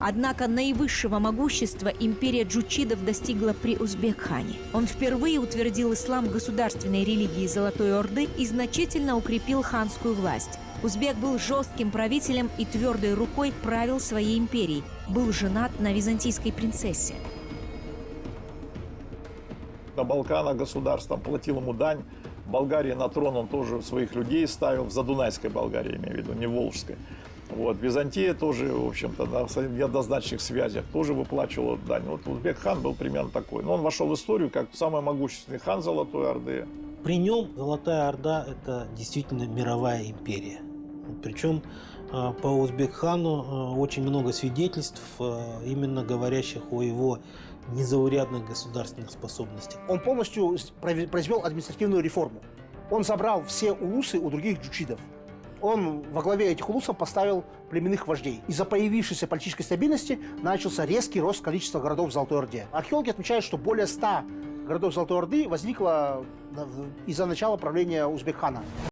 Однако наивысшего могущества империя джучидов достигла при Узбек-хане. Он впервые утвердил ислам государственной религии Золотой Орды и значительно укрепил ханскую власть. Узбек был жестким правителем и твердой рукой правил своей империей. Был женат на византийской принцессе. На Балканах государство платил ему дань. В Болгарии на трон он тоже своих людей ставил, в Задунайской Болгарии, имею в виду, не Волжской. Вот. Византия тоже, в общем-то, на неоднозначных связях тоже выплачивала дань. Вот Узбек-хан был примерно такой. Но он вошел в историю как самый могущественный хан Золотой Орды. При нем Золотая Орда – это действительно мировая империя. Причем по Узбек-хану очень много свидетельств, именно говорящих о его незаурядных государственных способностях. Он полностью произвел административную реформу. Он забрал все улусы у других джучидов. Он во главе этих улусов поставил племенных вождей. Из-за появившейся политической стабильности начался резкий рост количества городов в Золотой Орде. Археологи отмечают, что более 100 городов Золотой Орды возникло из-за начала правления Узбек-хана.